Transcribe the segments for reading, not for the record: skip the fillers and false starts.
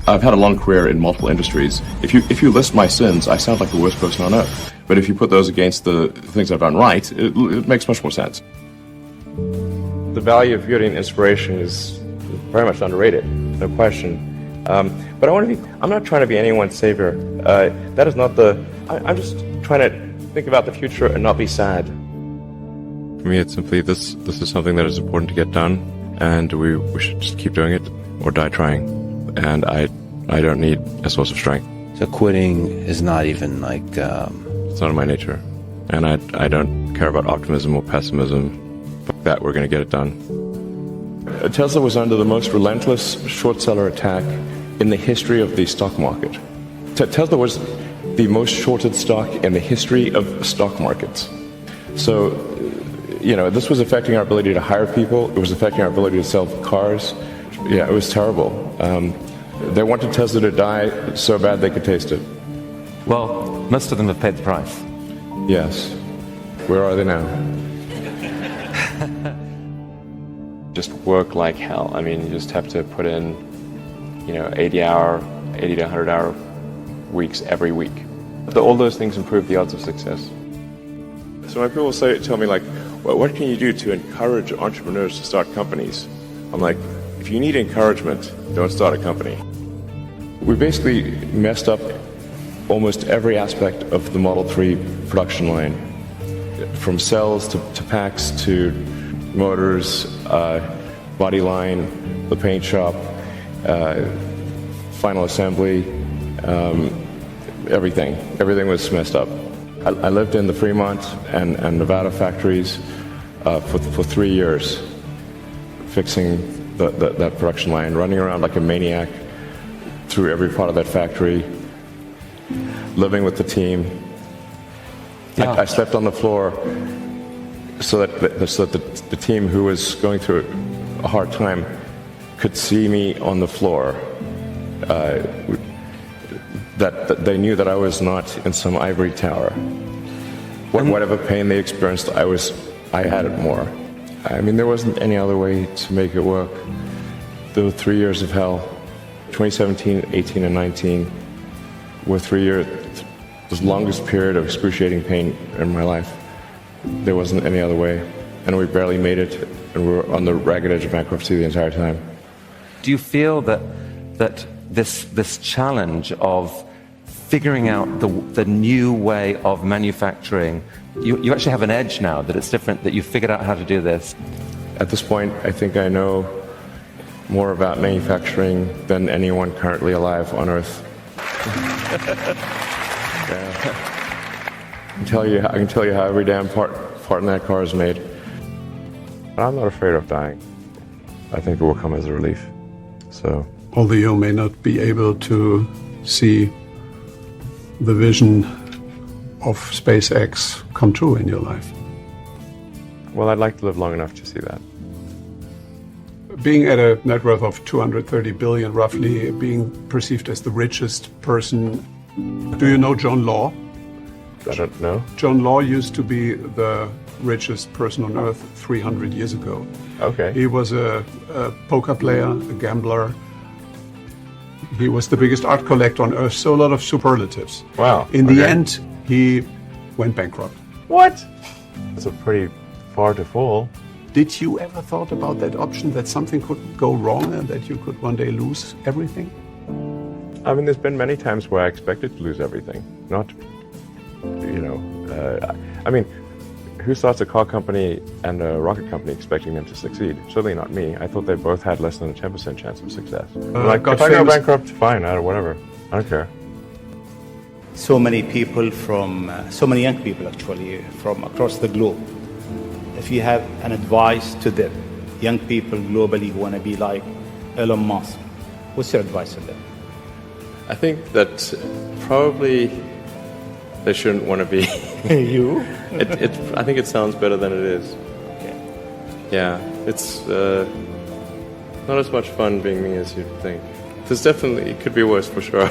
I've had a long career in multiple industries. If you list my sins, I sound like the worst person on earth. But if you put those against the things I've done right, it makes much more sense. The value of beauty and inspiration is very much underrated, no question. But I'm not trying to be anyone's savior. That is not I'm just trying to think about the future and not be sad. For me, it's simply this is something that is important to get done, and we should just keep doing it or die trying. And I don't need a source of strength. So quitting is not even like... It's not in my nature. And I don't care about optimism or pessimism. Fuck that, we're going to get it done. Tesla was under the most relentless short seller attack in the history of the stock market. Tesla was the most shorted stock in the history of stock markets. So, this was affecting our ability to hire people. It was affecting our ability to sell cars. Yeah, it was terrible. They wanted Tesla to die so bad they could taste it. Well, most of them have paid the price. Yes. Where are they now? Just work like hell. I mean, you just have to put in, 80 to 100 hour weeks every week. All those things improve the odds of success. So when people tell me, well, what can you do to encourage entrepreneurs to start companies? I'm like, if you need encouragement, don't start a company. We basically messed up almost every aspect of the Model 3 production line, from cells to packs to motors, body line, the paint shop, final assembly, everything. Everything was messed up. I lived in the Fremont and Nevada factories for 3 years, fixing that production line, running around like a maniac through every part of that factory, living with the team. Yeah. I slept on the floor so that the team who was going through a hard time could see me on the floor. That they knew that I was not in some ivory tower. Whatever pain they experienced, I had it more. I mean, there wasn't any other way to make it work. There were 3 years of hell. 2017, 18, and 19 were 3 years, the longest period of excruciating pain in my life. There wasn't any other way. And we barely made it, and we were on the ragged edge of bankruptcy the entire time. Do you feel that this challenge of figuring out the new way of manufacturing, you actually have an edge now, that it's different, that you've figured out how to do this? At this point, I think I know more about manufacturing than anyone currently alive on Earth. Yeah. I can tell you how every damn part in that car is made. But I'm not afraid of dying. I think it will come as a relief. So, although you may not be able to see the vision of SpaceX come true in your life. Well, I'd like to live long enough to see that. Being at a net worth of 230 billion, roughly, being perceived as the richest person. Do you know John Law? I don't know. John Law used to be the richest person on earth 300 years ago. Okay. He was a poker player, a gambler. He was the biggest art collector on earth, so a lot of superlatives. Wow. In the end, he went bankrupt. What? That's a pretty far to fall. Did you ever thought about that option, that something could go wrong and that you could one day lose everything? I mean, there's been many times where I expected to lose everything. Not, I mean, who starts a car company and a rocket company expecting them to succeed? Certainly not me. I thought they both had less than a 10% chance of success. If I go bankrupt, fine, whatever. I don't care. So many people so many young people actually, from across the globe. If you have an advice to them, young people globally who want to be like Elon Musk, what's your advice to them? I think that probably they shouldn't want to be. You? I think it sounds better than it is. Okay. Yeah, it's not as much fun being me as you'd think. It could be worse for sure.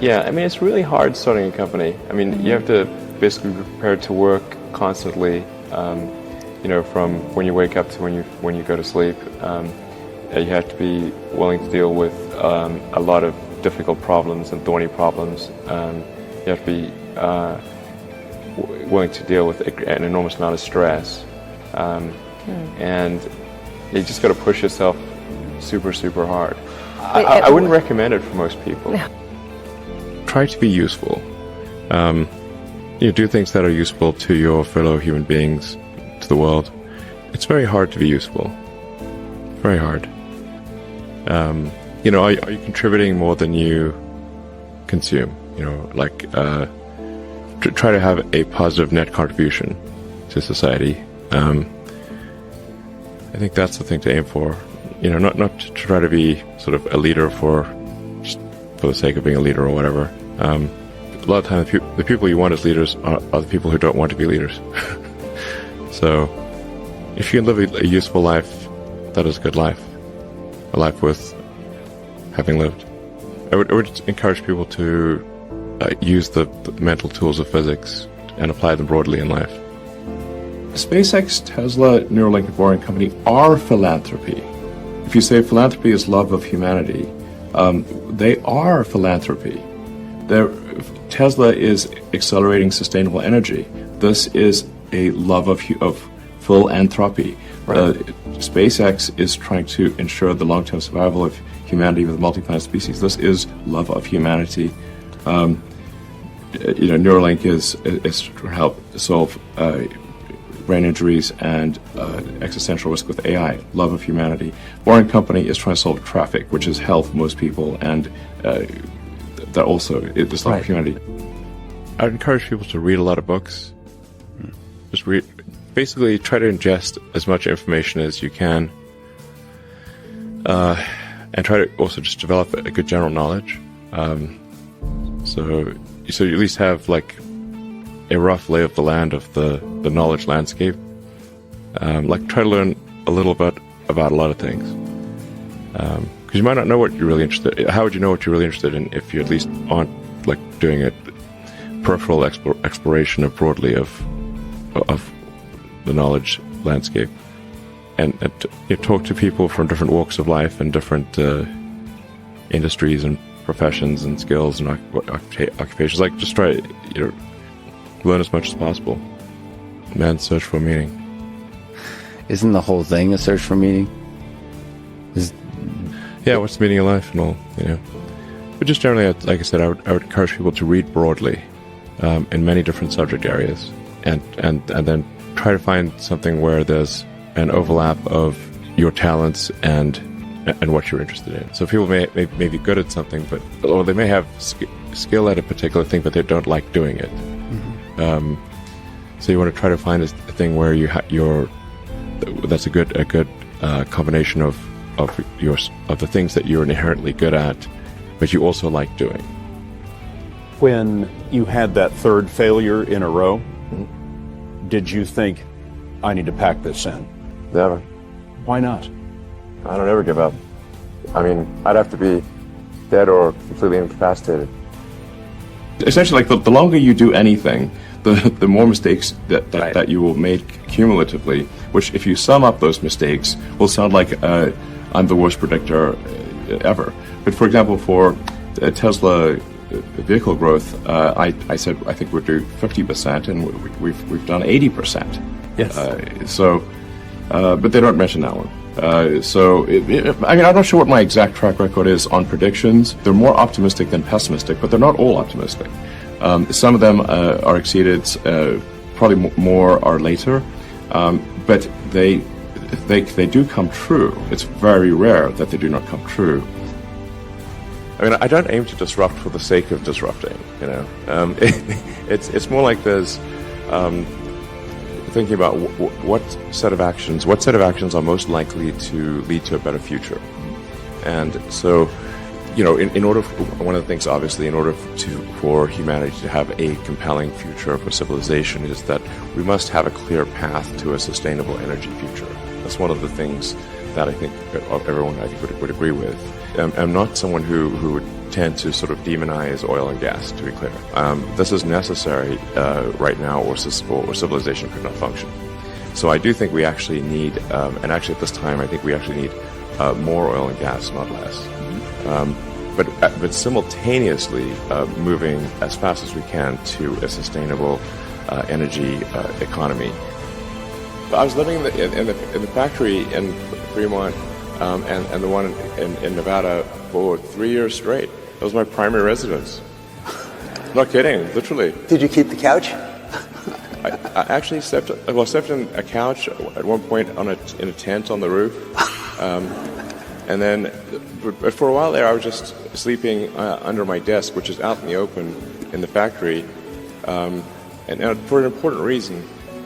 Yeah, I mean, it's really hard starting a company. I mean, you have to basically be prepared to work constantly, from when you wake up to when you go to sleep. You have to be willing to deal with a lot of difficult problems and thorny problems. You have to be willing to deal with an enormous amount of stress. And you just got to push yourself super, super hard. I wouldn't recommend it for most people. No. Try to be useful. Do things that are useful to your fellow human beings, to the world. It's very hard to be useful. Very hard. Are you contributing more than you consume? Try to have a positive net contribution to society. I think that's the thing to aim for. Not to try to be sort of a leader for the sake of being a leader or whatever. A lot of times, the people you want as leaders are the people who don't want to be leaders. So, if you can live a useful life, that is a good life. A life worth having lived. I would encourage people to use the mental tools of physics and apply them broadly in life. SpaceX, Tesla, Neuralink, and Boring Company are philanthropy. If you say philanthropy is love of humanity, they are philanthropy. Tesla is accelerating sustainable energy. This is a love of philanthropy. Right. SpaceX is trying to ensure the long-term survival of humanity with multi-planet species. This is love of humanity. Neuralink is to help solve brain injuries and existential risk with AI. Love of humanity. Boring Company is trying to solve traffic, which is health for most people, and that also is love of humanity. I would encourage people to read a lot of books. Just read. Basically, try to ingest as much information as you can, and try to also just develop a good general knowledge. So you at least have like a rough lay of the land of the knowledge landscape. Try to learn a little bit about a lot of things, because you might not know what you're really interested in. How would you know what you're really interested in if you at least aren't doing a peripheral exploration broadly of the knowledge landscape, and talk to people from different walks of life and different industries and professions and skills and occupations. Just try learn as much as possible. Man's search for meaning. Isn't the whole thing a search for meaning? Yeah, what's the meaning of life and all, But just generally, like I said, I would encourage people to read broadly in many different subject areas, and then try to find something where there's an overlap of your talents and what you're interested in. So people may be good at something, or they may have skill at a particular thing, but they don't like doing it. Mm-hmm. So you want to try to find a thing where that's a good combination of the things that you're inherently good at, but you also like doing. When you had that third failure in a row, did you think, I need to pack this in? Never. Why not? I don't ever give up. I mean, I'd have to be dead or completely incapacitated. Essentially, the longer you do anything, the more mistakes that you will make cumulatively, which if you sum up those mistakes, will sound like I'm the worst predictor ever. But for example, for Tesla vehicle growth, I said I think we'll do 50%, and we've done 80%. Yes. But they don't mention that one. I'm not sure what my exact track record is on predictions. They're more optimistic than pessimistic, but they're not all optimistic. Some of them are exceeded, probably more are later, but they do come true. It's very rare that they do not come true. I mean, I don't aim to disrupt for the sake of disrupting, It's more like there's thinking about what set of actions are most likely to lead to a better future. And so, in order one of the things, obviously, in order for humanity to have a compelling future for civilization, is that we must have a clear path to a sustainable energy future. That's one of the things that I think everyone would agree with. I'm not someone who would tend to sort of demonize oil and gas, to be clear. This is necessary right now, or civilization could not function. So I do think we actually need, and actually at this time, I think we actually need more oil and gas, not less. But simultaneously moving as fast as we can to a sustainable energy economy. I was living in the factory in Fremont and the one in Nevada for 3 years straight. That was my primary residence. Not kidding, literally. Did you keep the couch? I actually slept in a couch at one point in a tent on the roof. And then, but for a while there, I was just sleeping under my desk, which is out in the open in the factory, and for an important reason.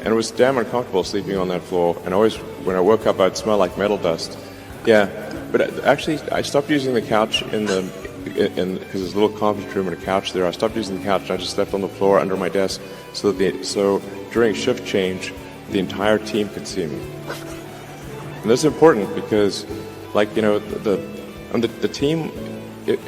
And it was damn uncomfortable sleeping on that floor. And always, when I woke up, I'd smell like metal dust. Yeah, but actually, I stopped using the couch because there's a little conference room and a couch there. I stopped using the couch and I just slept on the floor under my desk, so during shift change, the entire team could see me. And this is important because, like, you know, the team, if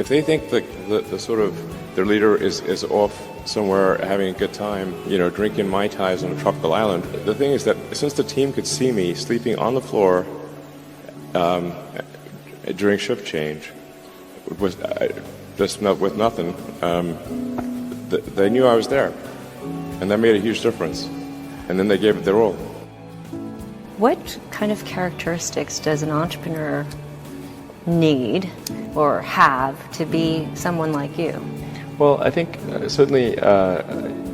they think the sort of their leader is off somewhere having a good time, you know, drinking Mai Tais on a tropical island, the thing is that since the team could see me sleeping on the floor during shift change with nothing, they knew I was there, and that made a huge difference. And then they gave it their all. What kind of characteristics does an entrepreneur need or have to be someone like you? Well, I think certainly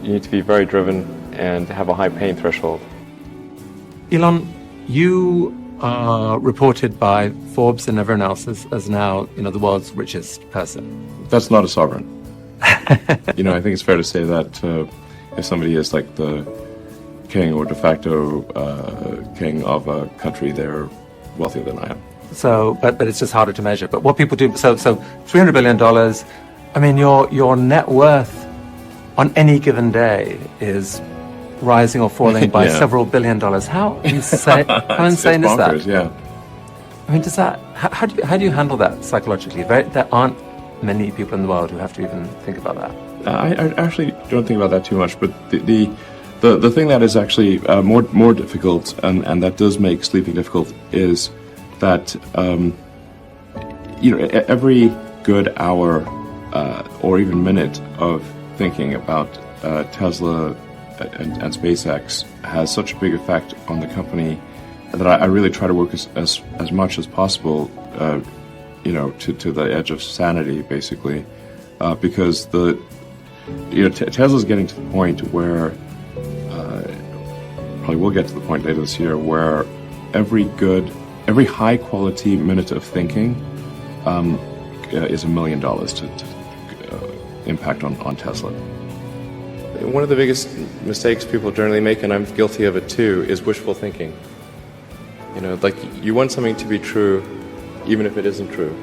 you need to be very driven and have a high pain threshold. Elon, you are reported by Forbes and everyone else as now, you know, the world's richest person. That's not a sovereign. You know, I think it's fair to say that if somebody is like the king or de facto king of a country, they're wealthier than I am. So, but it's just harder to measure. But what people do, so $300 billion, I mean, your net worth on any given day is rising or falling by several billion dollars. How insane, how insane is that? Yeah. I mean, how do you handle that psychologically? There aren't many people in the world who have to even think about that. I actually don't think about that too much, but the thing that is actually more difficult, and that does make sleeping difficult, is that you know, every good hour or even minute of thinking about Tesla and SpaceX has such a big effect on the company that I really try to work as much as possible, you know, to the edge of sanity, basically, because Tesla's getting to the point where probably will get to the point later this year where every high quality minute of thinking is $1 million to impact on Tesla. One of the biggest mistakes people generally make, and I'm guilty of it too, is wishful thinking. You know, like, you want something to be true even if it isn't true,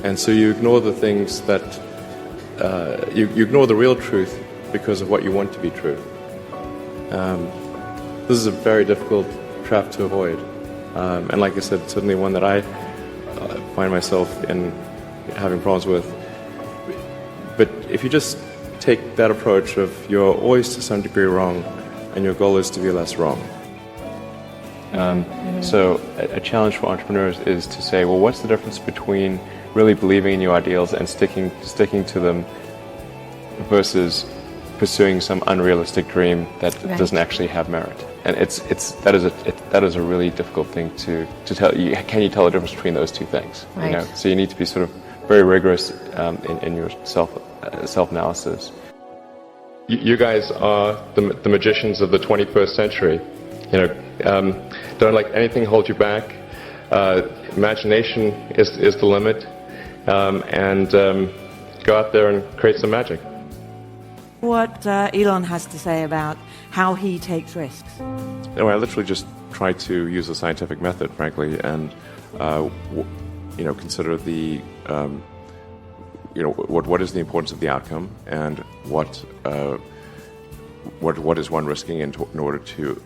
and so you ignore the things that you ignore the real truth because of what you want to be true. This is a very difficult trap to avoid, and like I said, certainly one that I find myself in having problems with. But if you just take that approach of you're always to some degree wrong, and your goal is to be less wrong. So a challenge for entrepreneurs is to say, well, what's the difference between really believing in your ideals and sticking to them versus pursuing some unrealistic dream that doesn't actually have merit? And that is a really difficult thing to tell. Can you tell the difference between those two things? Right. You know? So you need to be sort of very rigorous in your self-analysis. You guys are the magicians of the 21st century. You know, don't let anything hold you back. Imagination is the limit, and go out there and create some magic. What Elon has to say about how he takes risks. No, I literally just try to use a scientific method, frankly, and you know, consider the you know, what is the importance of the outcome, and what is one risking in order to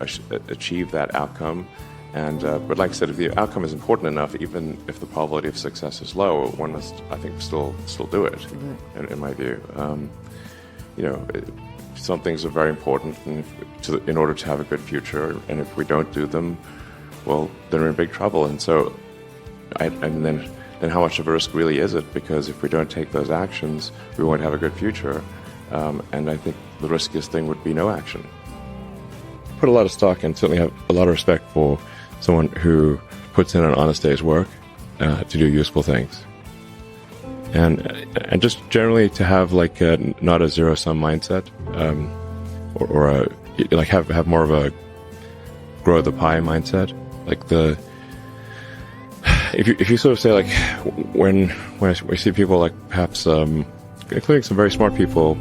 achieve that outcome. And but like I said, if the outcome is important enough, even if the probability of success is low, one must, I think, still do it. In my view, you know, some things are very important in order to have a good future, and if we don't do them, well, then we're in big trouble. And so, and then how much of a risk really is it? Because if we don't take those actions, we won't have a good future. And I think the riskiest thing would be no action. Put a lot of stock and certainly have a lot of respect for someone who puts in an honest day's work to do useful things. And just generally to have like not a zero-sum mindset, or like have more of a grow the pie mindset. Like if you sort of say like when I see people like perhaps including some very smart people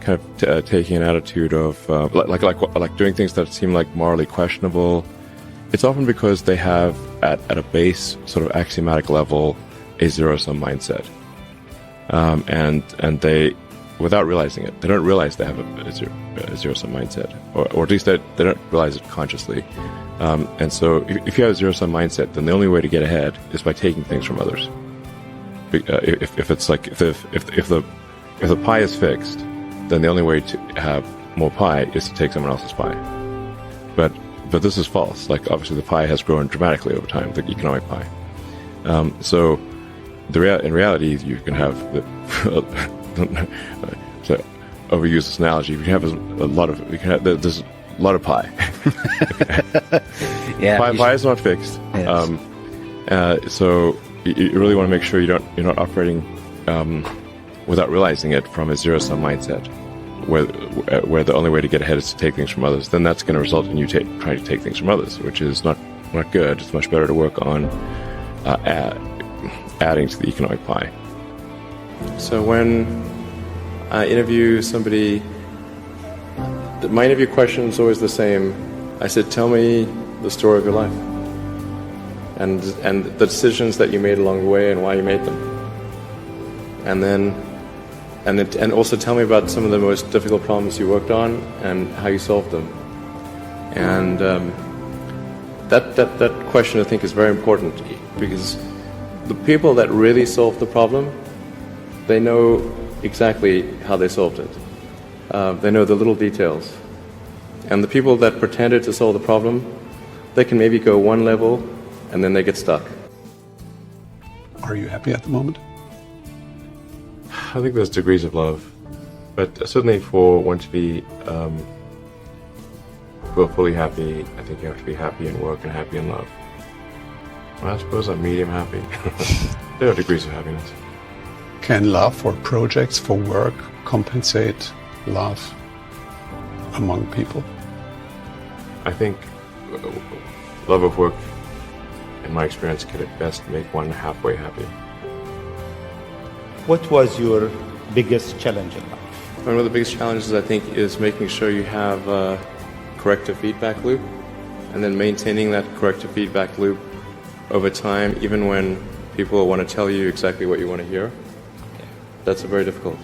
kind of taking an attitude of like doing things that seem like morally questionable, it's often because they have at a base sort of axiomatic level a zero-sum mindset, and they, without realizing it, they don't realize they have a zero-sum mindset, or at least they don't realize it consciously. And so if you have a zero-sum mindset, then the only way to get ahead is by taking things from others. If it's like if the pie is fixed, then the only way to have more pie is to take someone else's pie. But this is false. Like obviously the pie has grown dramatically over time, the economic pie. So in reality, you can have to overuse this analogy. You can have there's a lot of pie. Yeah, pie is not fixed. Yes. So you really want to make sure you're not operating without realizing it from a zero-sum mindset, where the only way to get ahead is to take things from others. Then that's going to result in you trying to take things from others, which is not good. It's much better to work on adding to the economic pie. So when I interview somebody, my interview question is always the same. I said, tell me the story of your life and the decisions that you made along the way and why you made them. And also tell me about some of the most difficult problems you worked on and how you solved them. And that question, I think, is very important, because the people that really solve the problem, they know exactly how they solved it. They know the little details. And the people that pretended to solve the problem, they can maybe go one level and then they get stuck. Are you happy at the moment? I think there's degrees of love, but certainly for one to be fully happy, I think you have to be happy in work and happy in love. Well, I suppose I'm medium happy. There are degrees of happiness. Can love for projects, for work, compensate love among people? I think love of work, in my experience, can at best make one halfway happy. What was your biggest challenge in life? One of the biggest challenges, I think, is making sure you have a corrective feedback loop, and then maintaining that corrective feedback loop over time, even when people want to tell you exactly what you want to hear. That's very difficult.